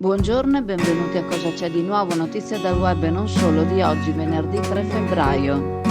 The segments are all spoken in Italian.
Buongiorno e benvenuti a Cosa c'è di nuovo, notizie dal web e non solo di oggi, venerdì 3 febbraio.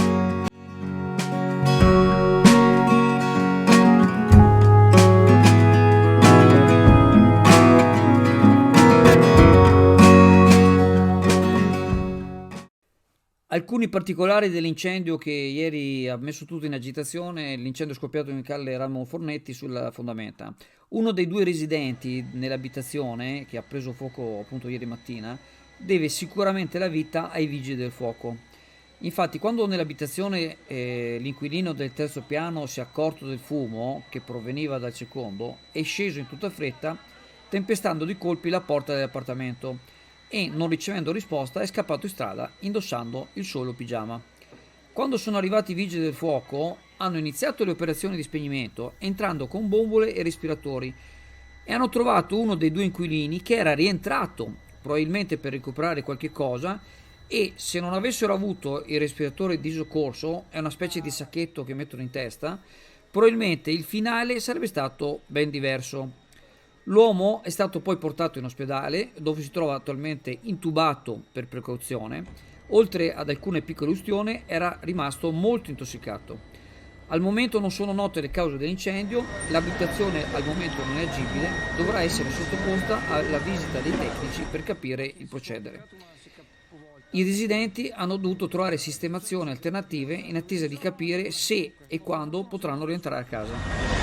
Alcuni particolari dell'incendio che ieri ha messo tutto in agitazione: l'incendio scoppiato in calle Ramo Fornetti sulla fondamenta. Uno dei due residenti nell'abitazione, che ha preso fuoco appunto ieri mattina, deve sicuramente la vita ai vigili del fuoco. Infatti, quando nell'abitazione l'inquilino del terzo piano si è accorto del fumo che proveniva dal secondo, è sceso in tutta fretta, tempestando di colpi la porta dell'appartamento e, non ricevendo risposta, è scappato in strada indossando il solo pigiama. Quando sono arrivati i vigili del fuoco, hanno iniziato le operazioni di spegnimento, entrando con bombole e respiratori, e hanno trovato uno dei due inquilini che era rientrato, probabilmente per recuperare qualche cosa, e se non avessero avuto il respiratore di soccorso, è una specie di sacchetto che mettono in testa, probabilmente il finale sarebbe stato ben diverso. L'uomo è stato poi portato in ospedale, dove si trova attualmente intubato per precauzione. Oltre ad alcune piccole ustioni, era rimasto molto intossicato. Al momento non sono note le cause dell'incendio, l'abitazione al momento non è agibile, dovrà essere sottoposta alla visita dei tecnici per capire il procedere. I residenti hanno dovuto trovare sistemazioni alternative in attesa di capire se e quando potranno rientrare a casa.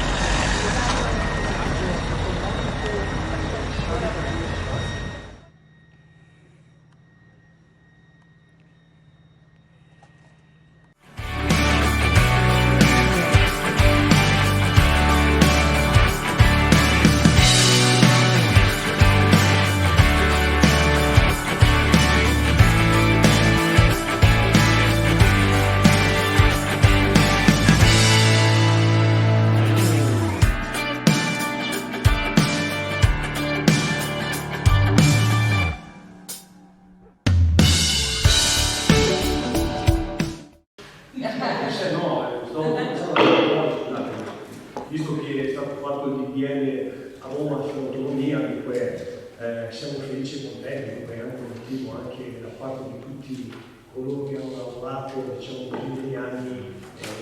Se no, stavo pensando, scusate, visto che è stato fatto il DDL a Roma sull'autonomia, dunque siamo felici e contenti, dunque è anche un motivo anche da parte di tutti coloro che hanno lavorato, diciamo così, negli anni,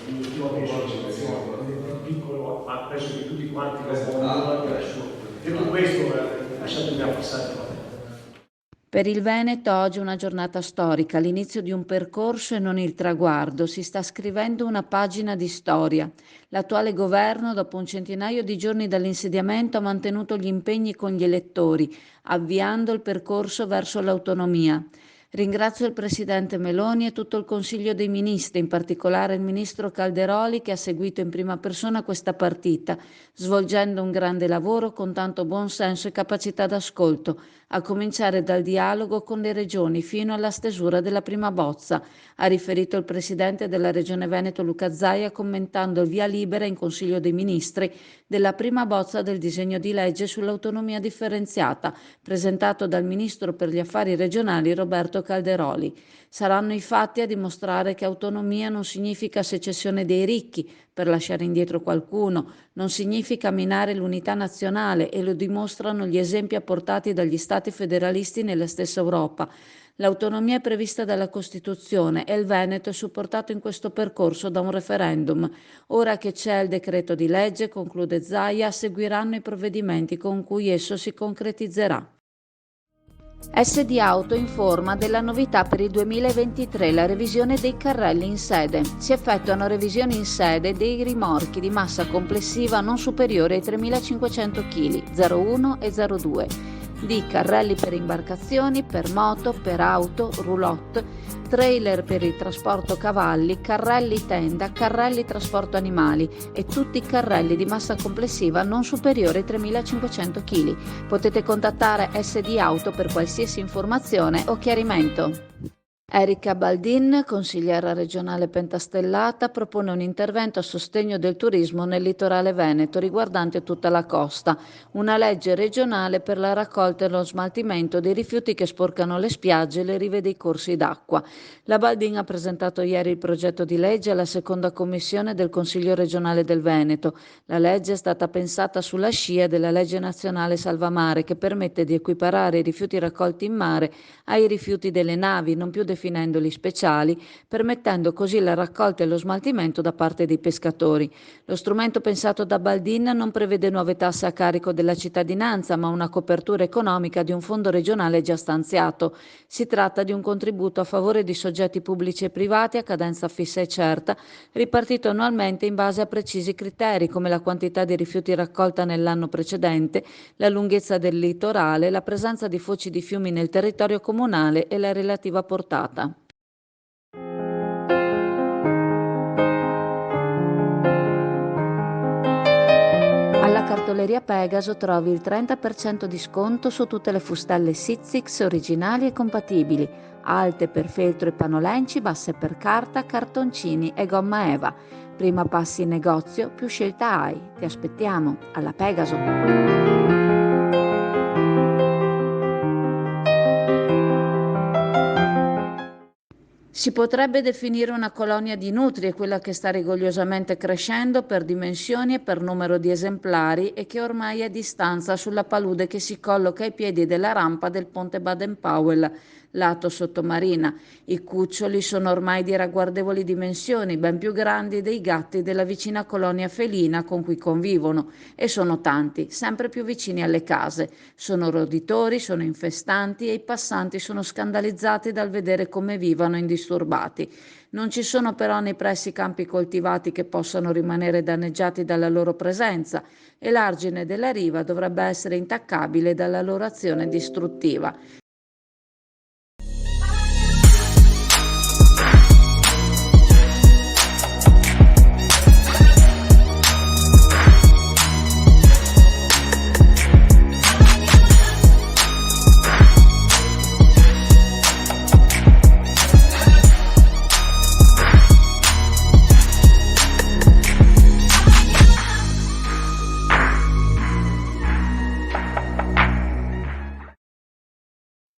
un motivo che c'è situazione, più piccolo, ma penso che tutti quanti lo vogliono adesso. Detto questo, lasciatemi passare. Per il Veneto oggi è una giornata storica, l'inizio di un percorso e non il traguardo. Si sta scrivendo una pagina di storia. L'attuale governo, dopo un centinaio di giorni dall'insediamento, ha mantenuto gli impegni con gli elettori, avviando il percorso verso l'autonomia. Ringrazio il Presidente Meloni e tutto il Consiglio dei Ministri, in particolare il Ministro Calderoli, che ha seguito in prima persona questa partita, svolgendo un grande lavoro con tanto buon senso e capacità d'ascolto, a cominciare dal dialogo con le regioni fino alla stesura della prima bozza, ha riferito il Presidente della Regione Veneto Luca Zaia, commentando il via libera in Consiglio dei Ministri della prima bozza del disegno di legge sull'autonomia differenziata, presentato dal Ministro per gli Affari Regionali Roberto Calderoli. Saranno i fatti a dimostrare che autonomia non significa secessione dei ricchi per lasciare indietro qualcuno, non significa minare l'unità nazionale, e lo dimostrano gli esempi apportati dagli Stati federalisti nella stessa Europa. L'autonomia è prevista dalla Costituzione e il Veneto è supportato in questo percorso da un referendum. Ora che c'è il decreto di legge, conclude Zaia, seguiranno i provvedimenti con cui esso si concretizzerà. SD Auto informa della novità per il 2023, la revisione dei carrelli in sede. Si effettuano revisioni in sede dei rimorchi di massa complessiva non superiore ai 3.500 kg, 01 e 02, di carrelli per imbarcazioni, per moto, per auto, roulotte, trailer per il trasporto cavalli, carrelli tenda, carrelli trasporto animali e tutti i carrelli di massa complessiva non superiore ai 3.500 kg. Potete contattare SD Auto per qualsiasi informazione o chiarimento. Erika Baldin, consigliera regionale pentastellata, propone un intervento a sostegno del turismo nel litorale veneto riguardante tutta la costa, una legge regionale per la raccolta e lo smaltimento dei rifiuti che sporcano le spiagge e le rive dei corsi d'acqua. La Baldin ha presentato ieri il progetto di legge alla seconda commissione del Consiglio regionale del Veneto. La legge è stata pensata sulla scia della legge nazionale Salvamare, che permette di equiparare i rifiuti raccolti in mare ai rifiuti delle navi, non più definendoli speciali, permettendo così la raccolta e lo smaltimento da parte dei pescatori. Lo strumento pensato da Baldin non prevede nuove tasse a carico della cittadinanza, ma una copertura economica di un fondo regionale già stanziato. Si tratta di un contributo a favore di soggetti pubblici e privati a cadenza fissa e certa, ripartito annualmente in base a precisi criteri come la quantità di rifiuti raccolta nell'anno precedente, la lunghezza del litorale, la presenza di foci di fiumi nel territorio comunale e la relativa portata. Alla cartoleria Pegaso trovi il 30% di sconto su tutte le fustelle Sizzix originali e compatibili, alte per feltro e panolenci, basse per carta, cartoncini e gomma Eva. Prima passi in negozio, più scelta hai. Ti aspettiamo alla Pegaso. Si potrebbe definire una colonia di nutrie quella che sta rigogliosamente crescendo per dimensioni e per numero di esemplari e che ormai è di stanza sulla palude che si colloca ai piedi della rampa del ponte Baden-Powell, lato sottomarina. I cuccioli sono ormai di ragguardevoli dimensioni, ben più grandi dei gatti della vicina colonia felina con cui convivono, e sono tanti, sempre più vicini alle case. Sono roditori, sono infestanti e i passanti sono scandalizzati dal vedere come vivono indisturbati. Non ci sono però nei pressi campi coltivati che possano rimanere danneggiati dalla loro presenza e l'argine della riva dovrebbe essere intaccabile dalla loro azione distruttiva.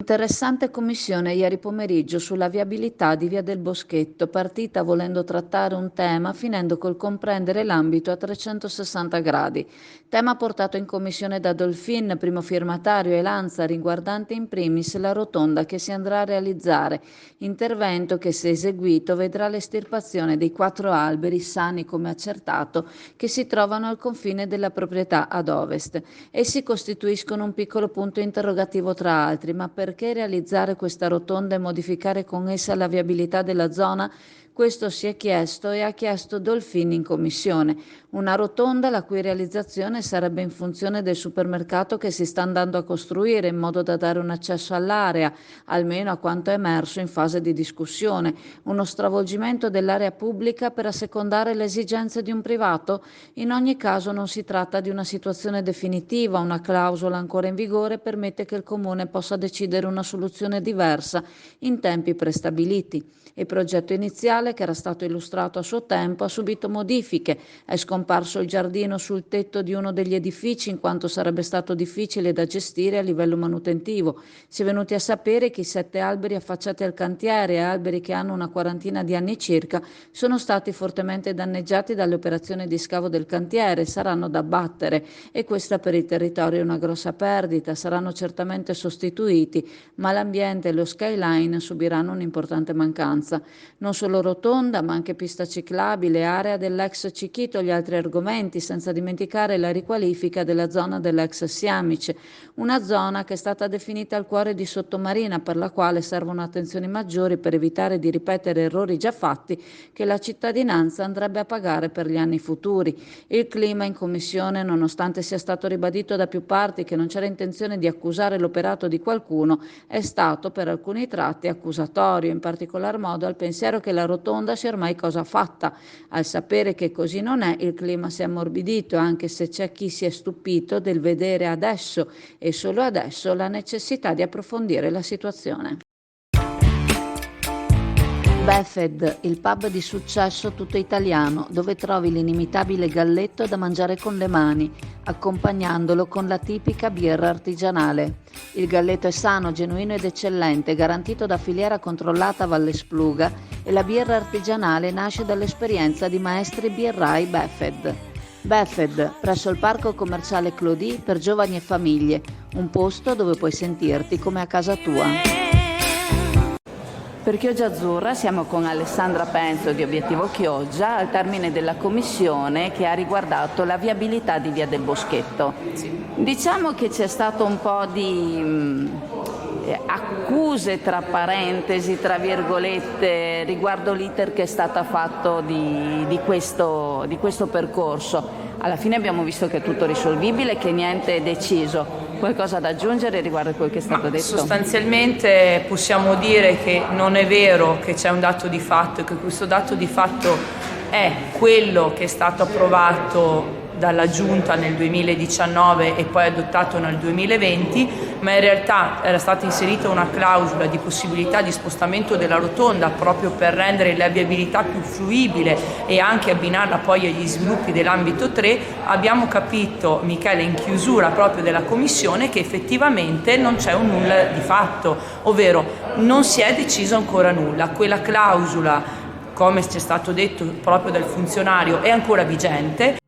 Interessante commissione ieri pomeriggio sulla viabilità di Via del Boschetto, partita volendo trattare un tema, finendo col comprendere l'ambito a 360 gradi. Tema portato in commissione da Dolfin, primo firmatario, e Lanza, riguardante in primis la rotonda che si andrà a realizzare. Intervento che, se eseguito, vedrà l'estirpazione dei 4 alberi, sani come accertato, che si trovano al confine della proprietà ad ovest. Essi costituiscono un piccolo punto interrogativo tra altri, ma perché realizzare questa rotonda e modificare con essa la viabilità della zona? Questo si è chiesto e ha chiesto Dolfin in commissione. Una rotonda la cui realizzazione sarebbe in funzione del supermercato che si sta andando a costruire, in modo da dare un accesso all'area, almeno a quanto è emerso in fase di discussione. Uno stravolgimento dell'area pubblica per assecondare le esigenze di un privato? In ogni caso non si tratta di una situazione definitiva, una clausola ancora in vigore permette che il Comune possa decidere una soluzione diversa in tempi prestabiliti. Il progetto iniziale, che era stato illustrato a suo tempo, ha subito modifiche. È scomparso il giardino sul tetto di uno degli edifici, in quanto sarebbe stato difficile da gestire a livello manutentivo. Si è venuti a sapere che i 7 alberi affacciati al cantiere, alberi che hanno una quarantina di anni circa, sono stati fortemente danneggiati dalle operazioni di scavo del cantiere, saranno da abbattere, e questa per il territorio è una grossa perdita. Saranno certamente sostituiti, ma l'ambiente e lo skyline subiranno un'importante mancanza. Non solo rotonda, ma anche pista ciclabile, area dell'ex Cichito, gli altri argomenti, senza dimenticare la riqualifica della zona dell'ex Siamice, una zona che è stata definita il cuore di Sottomarina, per la quale servono attenzioni maggiori per evitare di ripetere errori già fatti che la cittadinanza andrebbe a pagare per gli anni futuri. Il clima in commissione, nonostante sia stato ribadito da più parti che non c'era intenzione di accusare l'operato di qualcuno, è stato per alcuni tratti accusatorio, in particolar modo al pensiero che la rotonda sia ormai cosa fatta. Al sapere che così non è, il clima si è ammorbidito, anche se c'è chi si è stupito del vedere adesso e solo adesso la necessità di approfondire la situazione. Buffett, il pub di successo tutto italiano, dove trovi l'inimitabile galletto da mangiare con le mani, accompagnandolo con la tipica birra artigianale. Il galletto è sano, genuino ed eccellente, garantito da filiera controllata Valle Spluga, e la birra artigianale nasce dall'esperienza di maestri birrai Buffett. Buffett, presso il parco commerciale Clodì per giovani e famiglie, un posto dove puoi sentirti come a casa tua. Per Chioggia Azzurra siamo con Alessandra Penzo di Obiettivo Chioggia al termine della commissione che ha riguardato la viabilità di Via del Boschetto. Diciamo che c'è stato un po' di accuse tra parentesi, tra virgolette, riguardo l'iter che è stato fatto di questo percorso. Alla fine abbiamo visto che è tutto risolvibile, che niente è deciso. Qualcosa da aggiungere riguardo a quel che è stato detto? Sostanzialmente possiamo dire che non è vero che c'è un dato di fatto e che questo dato di fatto è quello che è stato approvato dalla Giunta nel 2019 e poi adottato nel 2020, ma in realtà era stata inserita una clausola di possibilità di spostamento della rotonda proprio per rendere la viabilità più fruibile e anche abbinarla poi agli sviluppi dell'ambito 3. Abbiamo capito, Michele, in chiusura proprio della commissione, che effettivamente non c'è un nulla di fatto, ovvero non si è deciso ancora nulla. Quella clausola, come ci è stato detto proprio dal funzionario, è ancora vigente.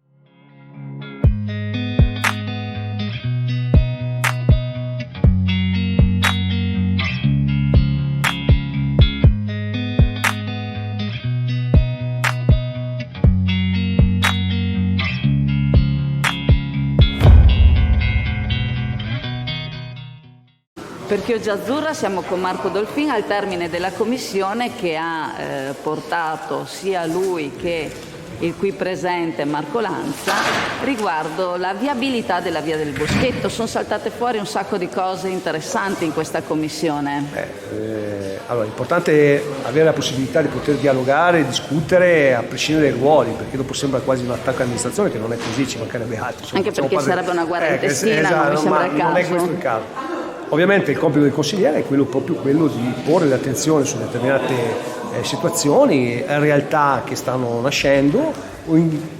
Per Chioggia Azzurra siamo con Marco Dolfin al termine della commissione che ha portato sia lui che il qui presente Marco Lanza riguardo la viabilità della Via del Boschetto. Sono saltate fuori un sacco di cose interessanti in questa commissione. Allora, l'importante è avere la possibilità di poter dialogare, discutere a prescindere dai ruoli, perché dopo sembra quasi un attacco all'amministrazione, che non è così, ci mancherebbe altro. Insomma, anche perché sarebbe una guerra intestina, esatto, non mi sembra il caso. Non è questo il caso. Ovviamente il compito del consigliere è proprio quello di porre l'attenzione su determinate situazioni, realtà che stanno nascendo,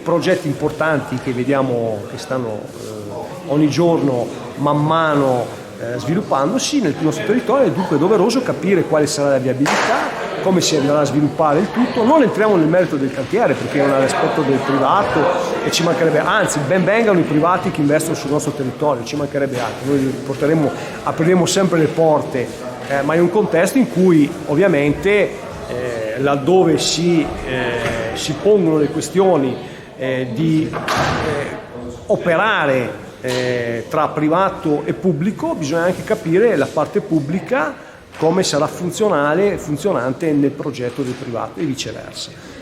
progetti importanti che vediamo che stanno ogni giorno man mano sviluppandosi nel nostro territorio. È dunque doveroso capire quale sarà la viabilità, come si andrà a sviluppare il tutto. Non entriamo nel merito del cantiere perché è un aspetto del privato e ci mancherebbe, anzi ben vengano i privati che investono sul nostro territorio, ci mancherebbe altro. Noi apriremo sempre le porte, ma in un contesto in cui ovviamente laddove si pongono le questioni di operare tra privato e pubblico, bisogna anche capire la parte pubblica come sarà funzionante nel progetto del privato e viceversa.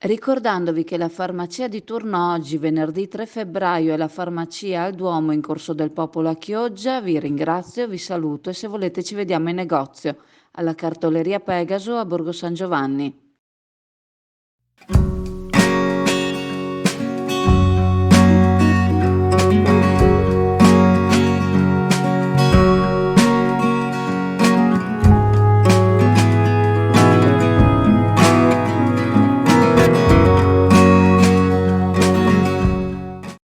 Ricordandovi che la farmacia di turno oggi, venerdì 3 febbraio, è la farmacia al Duomo in Corso del Popolo a Chioggia, vi ringrazio, vi saluto e se volete ci vediamo in negozio alla cartoleria Pegaso a Borgo San Giovanni.